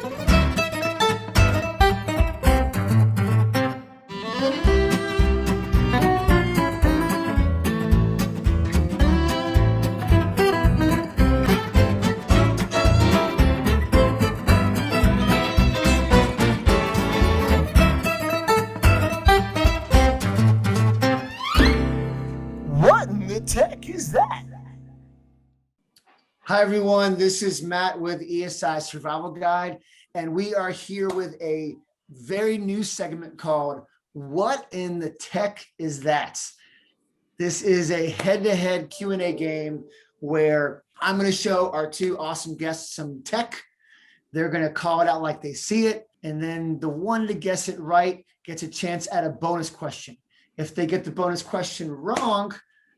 What in the tech is that? Hi, everyone. This is Matt with ESI Survival Guide, and we are here with a very new segment called What in the Tech is That? This is a head-to-head Q&A game where I'm going to show our two awesome guests some tech. They're going to call it out like they see it, and then the one to guess it right gets a chance at a bonus question. If they get the bonus question wrong,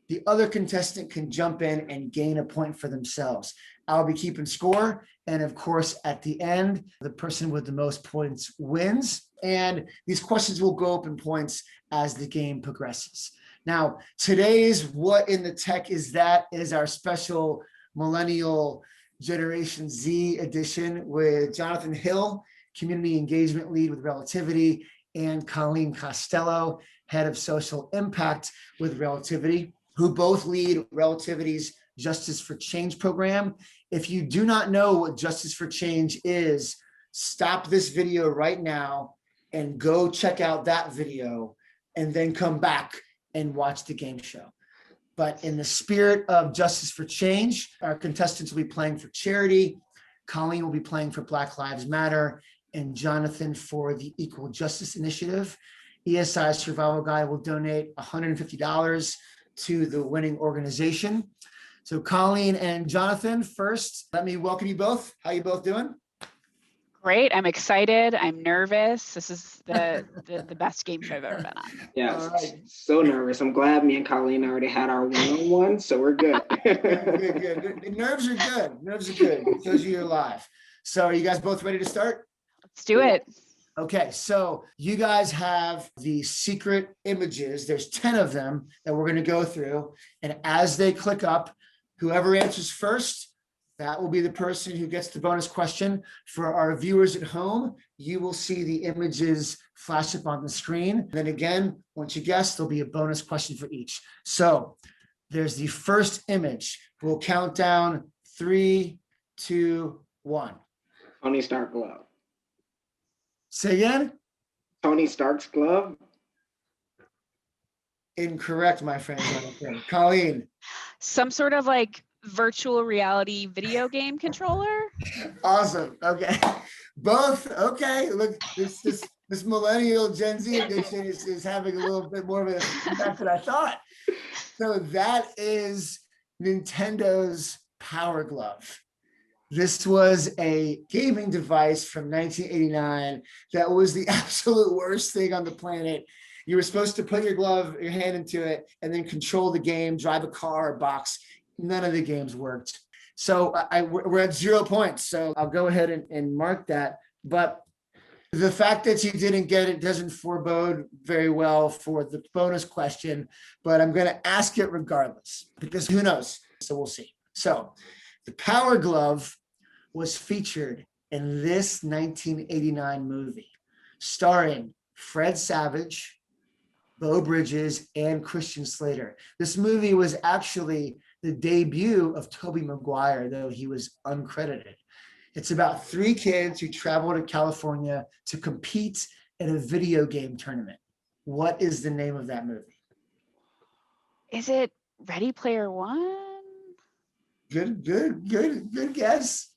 the other contestant can jump in and gain a point for themselves. I'll be keeping score. And of course, at the end, the person with the most points wins. And these questions will go up in points as the game progresses. Now, today's What in the Tech is That is our special Millennial Generation Z edition with Johnathan Hill, Community Engagement Lead with Relativity, and Colleen Costello, Head of Social Impact with Relativity, who both lead Relativity's Justice for Change program. If you do not know what Justice for Change is, stop this video right now and go check out that video and then come back and watch the game show. But in the spirit of Justice for Change, our contestants will be playing for charity. Colleen will be playing for Black Lives Matter, and Johnathan for the Equal Justice Initiative. ESI Survival Guide will donate $150 to the winning organization. So Colleen and Johnathan, first, let me welcome you both. How you both doing? Great. I'm excited. I'm nervous. This is the best game show I've ever been on. Yeah, right. So nervous. I'm glad me and Colleen already had our one-on-one, so we're good. Good. Nerves are good. Nerves are good. It shows you're live. So are you guys both ready to start? Let's do it. Okay, so you guys have the secret images. There's 10 of them that we're going to go through. And as they click up, whoever answers first, that will be the person who gets the bonus question. For our viewers at home, you will see the images flash up on the screen. Then again, once you guess, there'll be a bonus question for each. So there's the first image. We'll count down 3, 2, 1. Tony Stark glove. Say again? Tony Stark's glove. Incorrect, my friend. Colleen. Some sort of like virtual reality video game controller. Awesome. Okay. Both. Okay. Look, this millennial Gen Z edition is having a little bit more of an impact than I thought. So that is Nintendo's Power Glove. This was a gaming device from 1989 that was the absolute worst thing on the planet. You were supposed to put your hand into it, and then control the game, drive a car or box. None of the games worked. So we're at 0 points. So I'll go ahead and mark that. But the fact that you didn't get it doesn't forebode very well for the bonus question, but I'm going to ask it regardless, because who knows? So we'll see. So the Power Glove was featured in this 1989 movie, starring Fred Savage, Beau Bridges, and Christian Slater. This movie was actually the debut of Tobey Maguire, though he was uncredited. It's about 3 kids who travel to California to compete in a video game tournament. What is the name of that movie? Is it Ready Player One? Good guess.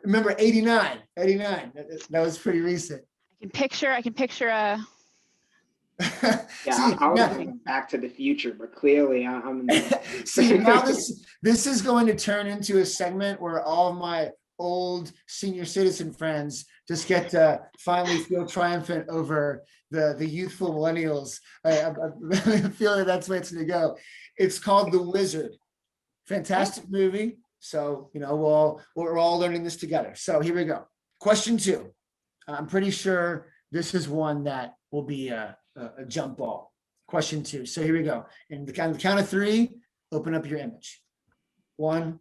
Remember, 89. That was pretty recent. I can picture a. Yeah, I was thinking Back to the Future, but clearly I'm. See, now this is going to turn into a segment where all of my old senior citizen friends just get to finally feel triumphant over the youthful millennials. I feel like that's the way it's going to go. It's called The Wizard. Fantastic movie. So, you know, we're all learning this together. So here we go. Question 2. I'm pretty sure this is one that will be a jump ball. Question 2. So here we go. And on the count of 3, open up your image. 1,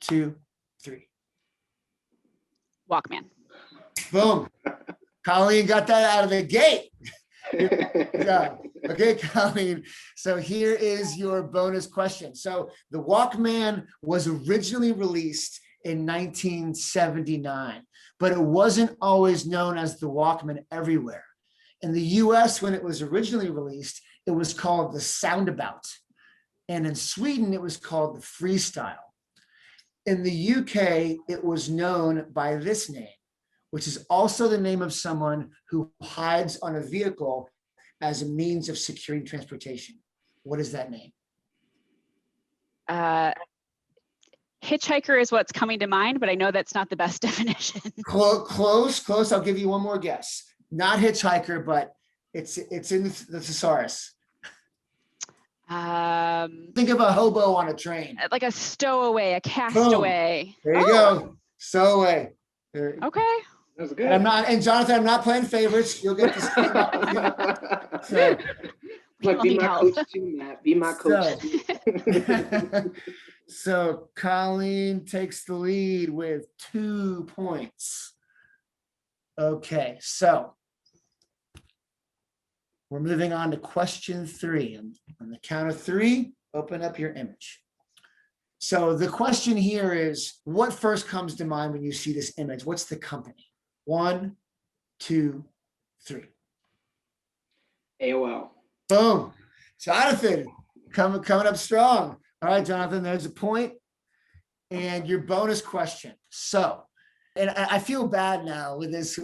2, 3. Walkman. Boom. Colleen got that out of the gate. Good job. Okay, Colleen. So here is your bonus question. So the Walkman was originally released in 1979, but it wasn't always known as the Walkman everywhere. In the US, when it was originally released, it was called the Soundabout. And in Sweden, it was called the Freestyle. In the UK, it was known by this name, which is also the name of someone who hides on a vehicle as a means of securing transportation. What is that name? Hitchhiker is what's coming to mind, but I know that's not the best definition. Close. I'll give you one more guess. Not hitchhiker, but it's in the thesaurus. Think of a hobo on a train. Like a stowaway, a castaway. Boom. There you go. Stowaway. Okay. That was good. And Johnathan, I'm not playing favorites. You'll get this. So, like, be my coach too, Matt. Be my coach too. So Colleen takes the lead with 2 points. Okay, so we're moving on to question 3. On the count of 3, open up your image. So the question here is, what first comes to mind when you see this image? What's the company? 1, 2, 3. AOL. Boom. Johnathan, coming up strong. All right, Johnathan, there's a point. And your bonus question. So, and I feel bad now with this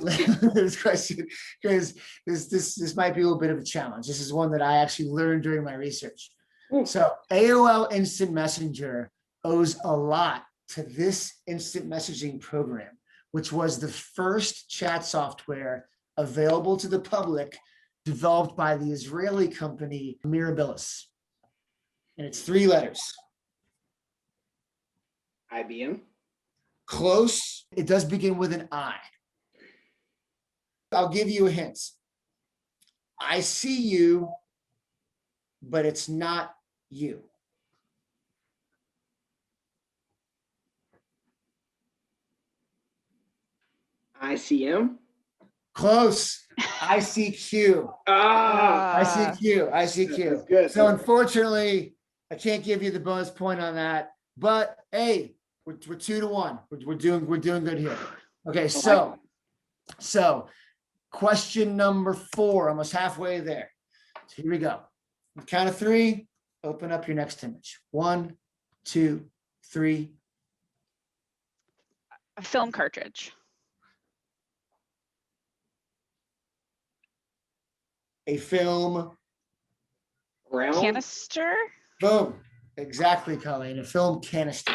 question, because this might be a little bit of a challenge. This is one that I actually learned during my research. So AOL Instant Messenger owes a lot to this instant messaging program, which was the first chat software available to the public, developed by the Israeli company Mirabilis. And it's 3 letters. IBM. Close. It does begin with an I. I'll give you a hint. I see you, but it's not you. ICM. Close. ICQ. ICQ. That's good. So unfortunately, I can't give you the bonus point on that. But hey, we're 2-1. We're doing good here. Okay, so question number 4, almost halfway there. So here we go. On the count of 3, open up your next image. 1, 2, 3. A film cartridge. A film. Round. Canister. Boom. Exactly, Colleen. A film canister.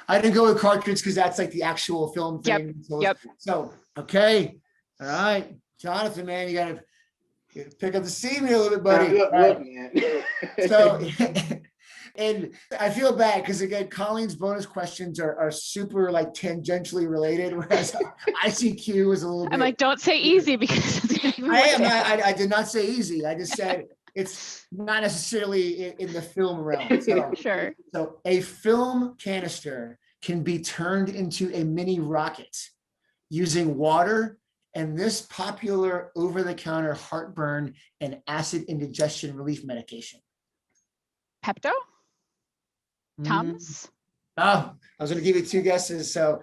I didn't go with cartridge because that's like the actual film thing. Yep. So, okay. All right. Johnathan, man, you got to pick up the steam here a little bit, buddy. Look, man. So, and I feel bad because, again, Colleen's bonus questions are super like tangentially related, whereas ICQ is a little bit. I'm like, don't say easy because it's gonna be I did not say easy. I just said it's not necessarily in the film realm. So, Sure. So a film canister can be turned into a mini rocket using water and this popular over-the-counter heartburn and acid indigestion relief medication. Pepto? Tums? Oh, I was going to give you 2 guesses. So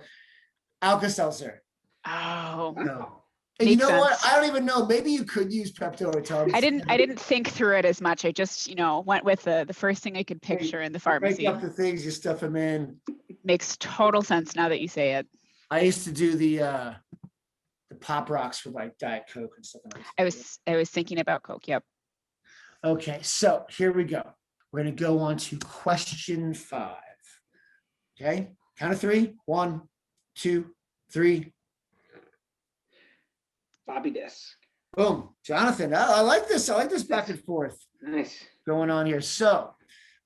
Alka-Seltzer. Oh. No. And you Makes know what? sense. I don't even know. Maybe you could use Pepto or Tums. I didn't think through it as much. I just, went with the first thing I could picture in the pharmacy. Break up the things, you stuff them in. Makes total sense now that you say it. I used to do the Pop Rocks with like Diet Coke and stuff like that. I was thinking about Coke. Yep. Okay, so here we go. We're going to go on to question 5. Okay, count of 3. 1, 2, 3. Floppy disk. Boom. Johnathan, I like this. I like this back and forth Nice. going on here. So,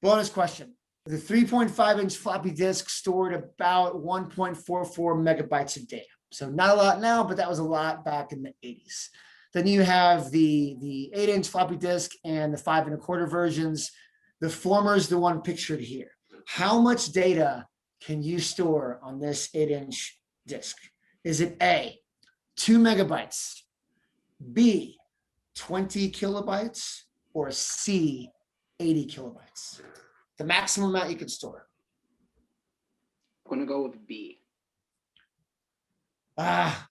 bonus question. The 3.5-inch floppy disk stored about 1.44 megabytes of data. So not a lot now, but that was a lot back in the 80s. Then you have the 8-inch floppy disk and the 5 1/4 versions. The former is the one pictured here. How much data can you store on this 8-inch disk? Is it A, 2 megabytes, B, 20 kilobytes, or C, 80 kilobytes? The maximum amount you can store. I'm gonna go with B. Ah,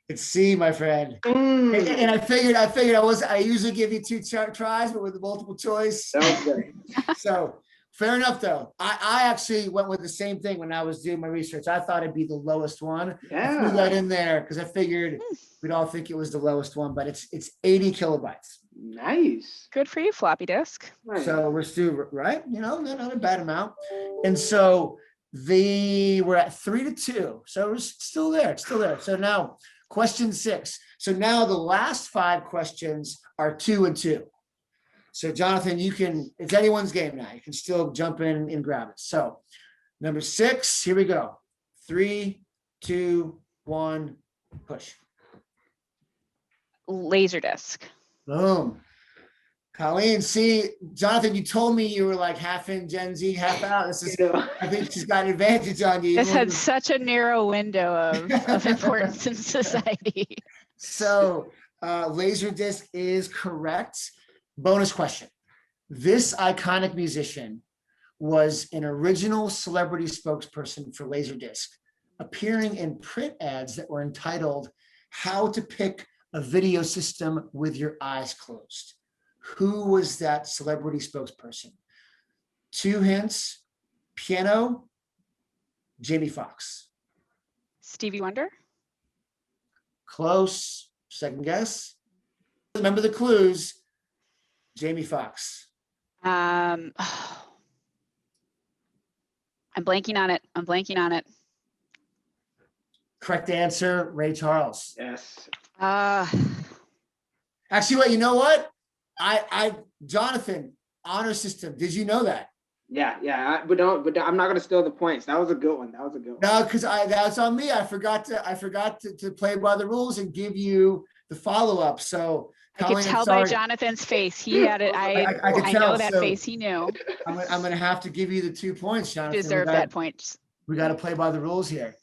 it's C, my friend. Mm, And I usually give you 2 tries, but with the multiple choice. that was good. So fair enough, though. I actually went with the same thing when I was doing my research. I thought it'd be the lowest one. I threw that Yeah, in there because I figured we'd all think it was the lowest one, but it's 80 kilobytes. nice. Good for you, floppy disk. Nice. So we're still right, not a bad amount. And so we're at 3-2. So it's still there. It's still there. So now question 6. So now the last 5 questions are 2 and 2. So Johnathan, it's anyone's game now. You can still jump in and grab it. So number 6, here we go. 3, 2, 1, push. Laserdisc. Boom. Colleen, see, Johnathan, you told me you were like half in Gen Z, half out. I think she's got an advantage on you. This had such a narrow window of importance in society. So Laserdisc is correct. Bonus question. This iconic musician was an original celebrity spokesperson for Laserdisc, appearing in print ads that were entitled "How to Pick a Video System with Your Eyes Closed." Who was that celebrity spokesperson? 2 hints: piano, Jamie Foxx. Stevie Wonder? Close. Second guess. Remember the clues. Jamie Foxx. I'm blanking on it. Correct answer, Ray Charles. Yes. Actually, wait, you know what? Johnathan, honor system. Did you know that? Yeah. But I'm not gonna steal the points. That was a good one. No, because that's on me. I forgot to play by the rules and give you the follow-up. So I could tell by Jonathan's face. He had it. I know that face. He knew. I'm gonna have to give you the 2 points, Jonathan. Deserve that point. We got to play by the rules here.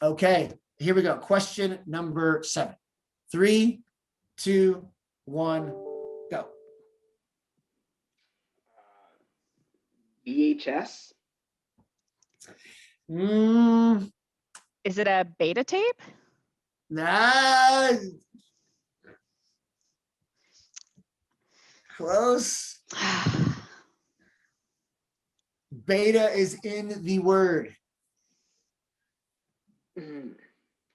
Okay, here we go. Question number 7. 3, 2, 1, go. VHS. Is it a beta tape? Nah. Close. Beta is in the word.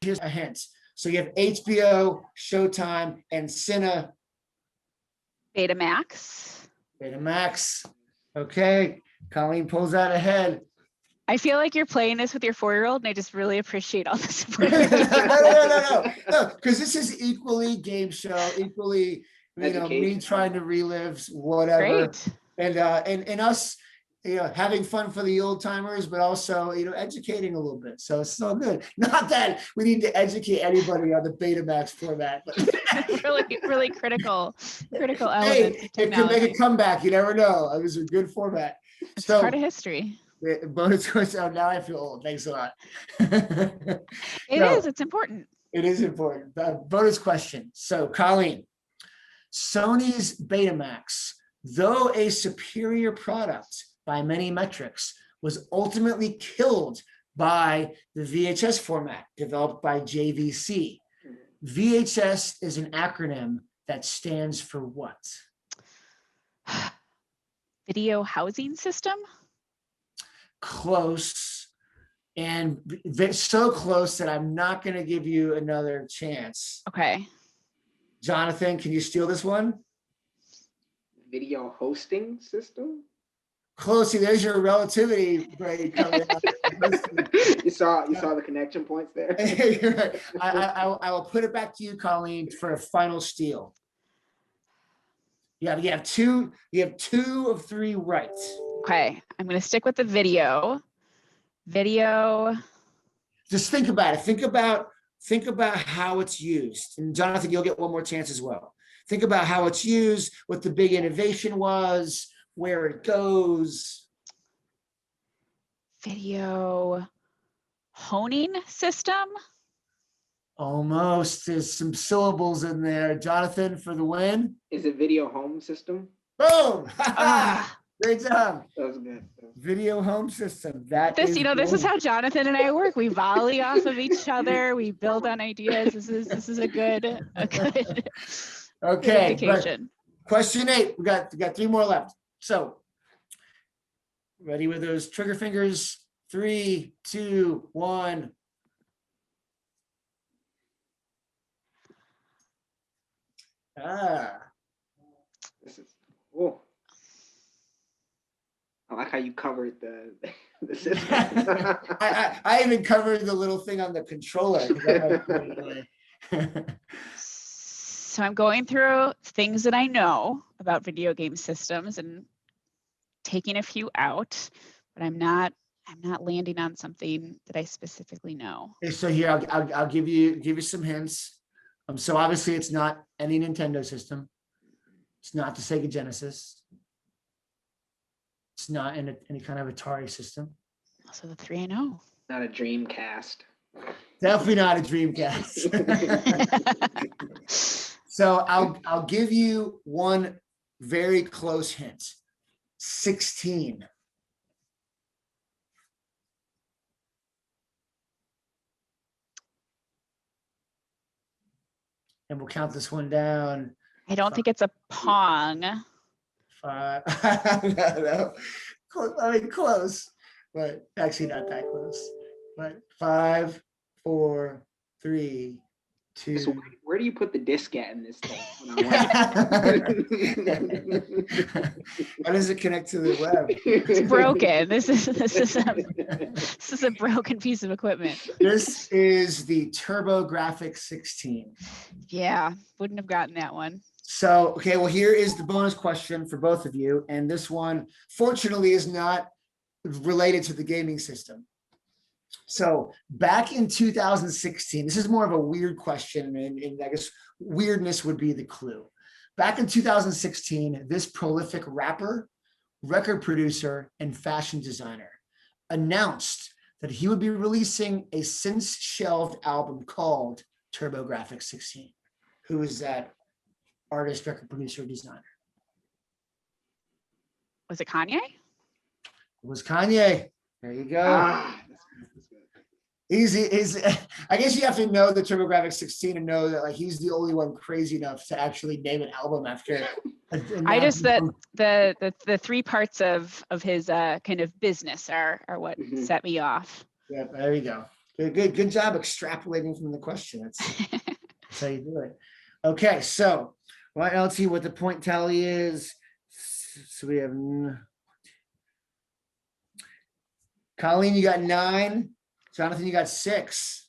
Here's a hint. So you have HBO, Showtime, and Cine. Betamax. Betamax. Okay. Colleen pulls that ahead. I feel like you're playing this with your 4-year-old, and I just really appreciate all the support. No, because this is equally game show, equally, me trying to relive whatever. Great. And us, having fun for the old timers, but also, educating a little bit. So it's so good. Not that we need to educate anybody on the Betamax format, but really critical element. Hey, it could make a comeback. You never know. It was a good format. It's part of history. Bonus question. Now I feel old. Thanks a lot. It is. It's important. It is important. Bonus question. So, Colleen, Sony's Betamax, though a superior product by many metrics, was ultimately killed by the VHS format developed by JVC. VHS is an acronym that stands for what? Video housing system? Close. And so close that I'm not going to give you another chance. Okay. Johnathan, can you steal this one? Video hosting system? Close. See, there's your relativity grade coming out. You saw the connection points there. You're right. I will put it back to you, Colleen, for a final steal. You have two of 3 right. Okay. I'm going to stick with the video. Just think about it. Think about how it's used. And Johnathan, you'll get one more chance as well. Think about how it's used, what the big innovation was, where it goes. Video honing system? Almost. There's some syllables in there. Johnathan for the win. Is it video home system? Boom! Ah, Great job. That was good. Video home system. That this, is this is good. how Jonathan and I work. We volley off of each other. We build on ideas. This is a good good Okay. indication. Question 8. We got 3 more left. So, ready with those trigger fingers? 3, 2, 1. This is oh. I like how you covered the system. I even covered the little thing on the controller. So I'm going through things that I know about video game systems and taking a few out, but I'm not landing on something that I specifically know. Okay, so here I'll give you some hints. So obviously it's not any Nintendo system. It's not the Sega Genesis. It's not in any kind of Atari system. So the 3 I know. Not a Dreamcast. Definitely not a Dreamcast. So I'll give you one very close hint. 16. And we'll count this one down. I don't think it's a Pong. 5. No. I mean, close, but actually not that close. But 5, 4, 3, 2. So where do you put the diskette in this thing? How does it connect to the web? It's broken. This is a broken piece of equipment. This is the TurboGrafx 16. Yeah, wouldn't have gotten that one. So, okay, well, here is the bonus question for both of you. And this one, fortunately, is not related to the gaming system. So back in 2016, this is more of a weird question, and I guess weirdness would be the clue. Back in 2016, this prolific rapper, record producer, and fashion designer announced that he would be releasing a since-shelved album called TurboGrafx 16. Who is that artist, record producer, designer? Was it Kanye? It was Kanye. There you go. That's He's I guess you have to know the TurboGrafx 16 and know that like he's the only one crazy enough to actually name an album after. I just that the 3 parts of his kind of business are what set me off. Yeah, there you go. Good job extrapolating from the question. That's how you do it. Okay, so let's see what the point tally is. So we have Colleen, you got 9. Johnathan, you got 6.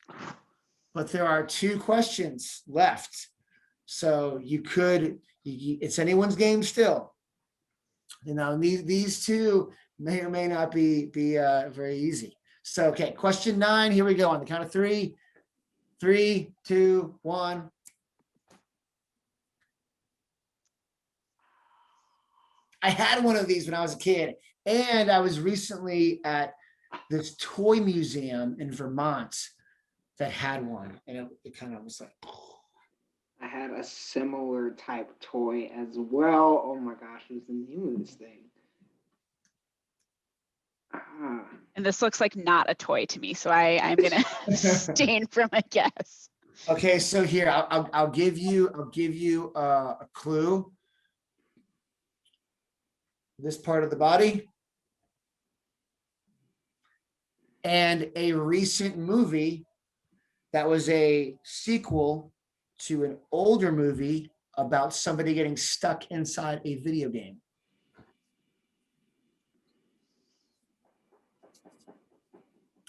But there are 2 questions left. So it's anyone's game still. You know, these 2 may or may not be very easy. So, okay, question 9, here we go on the count of 3. 3, 2, 1. I had one of these when I was a kid, and I was recently at this toy museum in Vermont that had one, and it kind of was like. I had a similar type toy as well. Oh my gosh, what's the name of this thing? And this looks like not a toy to me, so I'm gonna abstain from a guess. Okay, so here I'll give you a clue. This part of the body. And a recent movie that was a sequel to an older movie about somebody getting stuck inside a video game.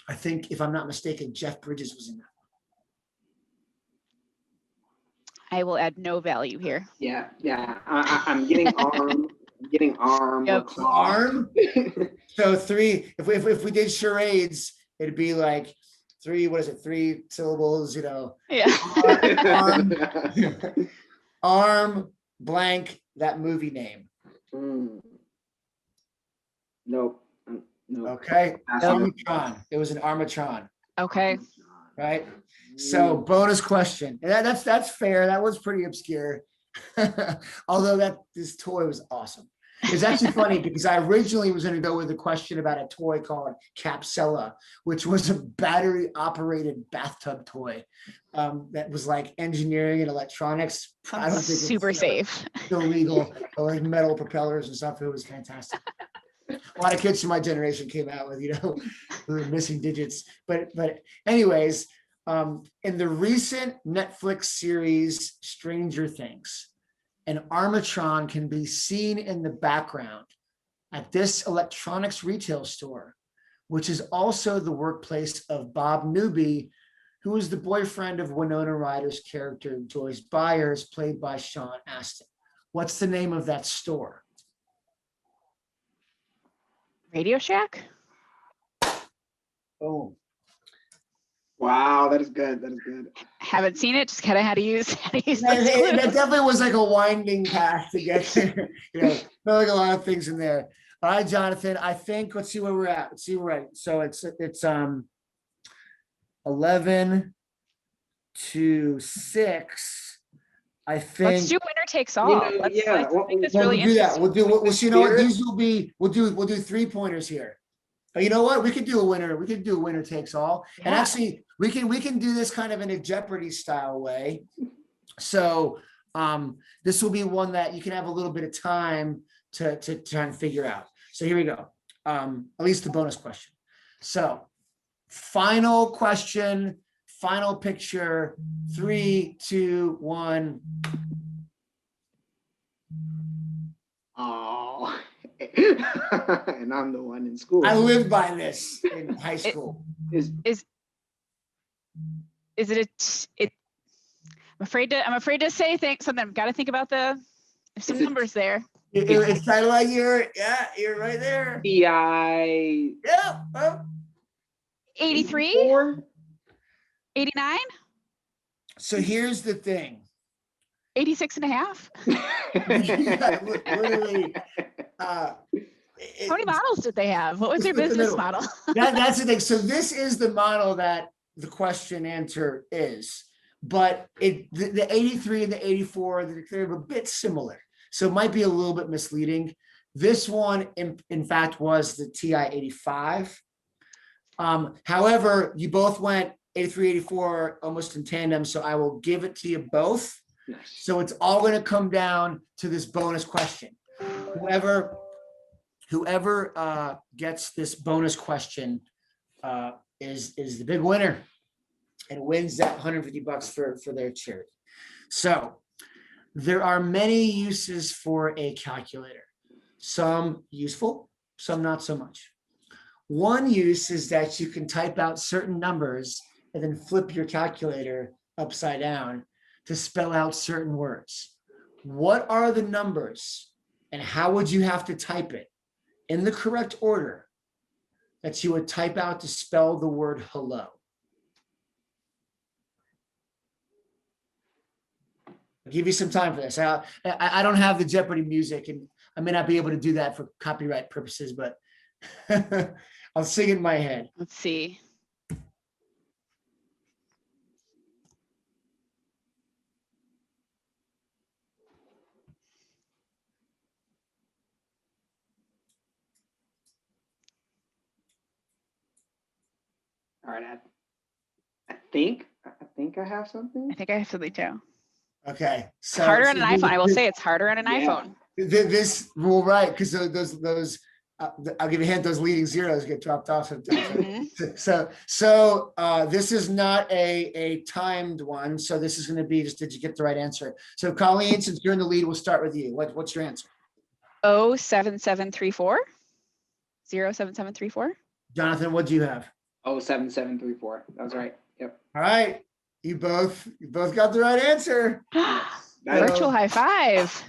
I think, if I'm not mistaken, Jeff Bridges was in that. I will add no value here. Yeah. I'm getting arm. I'm getting arm. Yep. Arm. So 3. If we did charades, it'd be like 3. What is it? 3 syllables. You know. Yeah. Arm blank that movie name. Nope. No. Okay. Armatron. It was an Armatron. Okay. right? So bonus question. And that's fair. That was pretty obscure. Although this toy was awesome. It's actually funny because I originally was going to go with a question about a toy called Capsela, which was a battery operated bathtub toy that was like engineering and electronics. I don't think Super safe. illegal, like metal propellers and stuff. It was fantastic. A lot of kids from my generation came out with, missing digits. But anyways, in the recent Netflix series Stranger Things, an Armatron can be seen in the background at this electronics retail store, which is also the workplace of Bob Newby, who is the boyfriend of Winona Ryder's character, Joyce Byers, played by Sean Astin. What's the name of that store? Radio Shack? Oh, Wow, that is good. That is good. Haven't seen it, just kind of had to use that those definitely was like a winding path to get there. Felt like a lot of things in there. All right, Jonathan, I think, let's see where we're at. Let's see where so it's 11 to 6. I think. Let's do winner takes all. know, Let's, yeah, I think that's Well, really we'll do that. interesting. We'll do. You know what? Spirit? These will be. We'll do 3-pointers here. But you know what? We could do a winner. We could do a winner takes all. And Yeah. actually, we can do this kind of in a Jeopardy style way. So this will be one that you can have a little bit of time to try and figure out. So here we go. At least the bonus question. So final question, final picture. 3, 2, 1. Oh, and I'm the one in school. I lived by this in high school. Is Is it I'm afraid to say something. I've got to think about there's some numbers there. It's kind of like you're right there. EI Yeah. Well, 83, 84? 89, so here's the thing. 86 and a half. Literally, How many models did they have? What was their Split the business middle. model? that's the thing. So this is the model that the question answer is, but the 83 and the 84, they're a bit similar. So it might be a little bit misleading. This one, in fact, was the TI 85. However, you both went 83, 84 almost in tandem. So I will give it to you both. Nice. So it's all going to come down to this bonus question. Whoever gets this bonus question is the big winner and wins that $150 for their charity. So there are many uses for a calculator. Some useful, some not so much. One use is that you can type out certain numbers and then flip your calculator upside down to spell out certain words. What are the numbers and how would you have to type it in the correct order that you would type out to spell the word hello? I'll give you some time for this. I don't have the Jeopardy music and I may not be able to do that for copyright purposes, but I'll sing it in my head. Let's see. All right, I think I have something. I think I have something too. Okay. So Harder on an iPhone. I will say it's harder on an Yeah. iPhone. This rule, right? Because those I'll give you a hint. Those leading zeros get dropped off sometimes. Mhm. So this is not a timed one. So this is going to be just, did you get the right answer? So Colleen, since you're in the lead, we'll start with you. What's your answer? 07734. 07734. Jonathan, what do you have? 07734. That's right. Yep. All right. You both got the right answer. Virtual high five.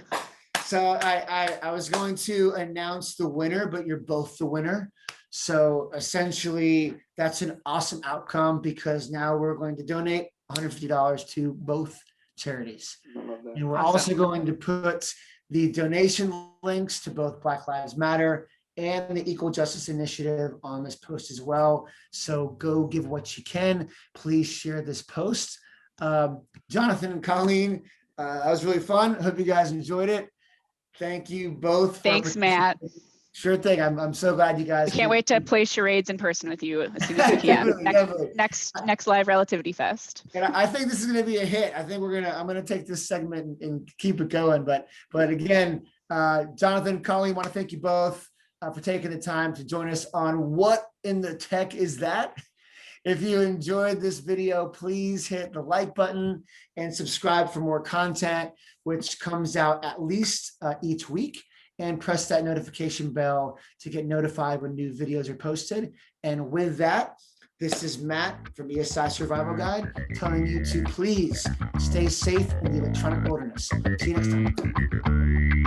So I was going to announce the winner, but you're both the winner. So essentially, that's an awesome outcome because now we're going to donate $150 to both charities. I love that. And we're Awesome. also going to put the donation links to both Black Lives Matter and the Equal Justice Initiative on this post as well. So go give what you can. Please share this post. Johnathan and Colleen, that was really fun. Hope you guys enjoyed it. Thank you both. Thanks, Matt. Sure thing. I'm so glad you guys. We can't wait to play charades in person with you as soon as we can. Definitely. Next live Relativity Fest. And I think this is going to be a hit. I think I'm going to take this segment and keep it going. But again, Johnathan, Colleen, want to thank you both for taking the time to join us on What in the Tech Is That? If you enjoyed this video, please hit the like button and subscribe for more content, which comes out at least each week. And press that notification bell to get notified when new videos are posted. And with that, this is Matt from ESI Survival Guide telling you to please stay safe in the electronic wilderness. See you next time.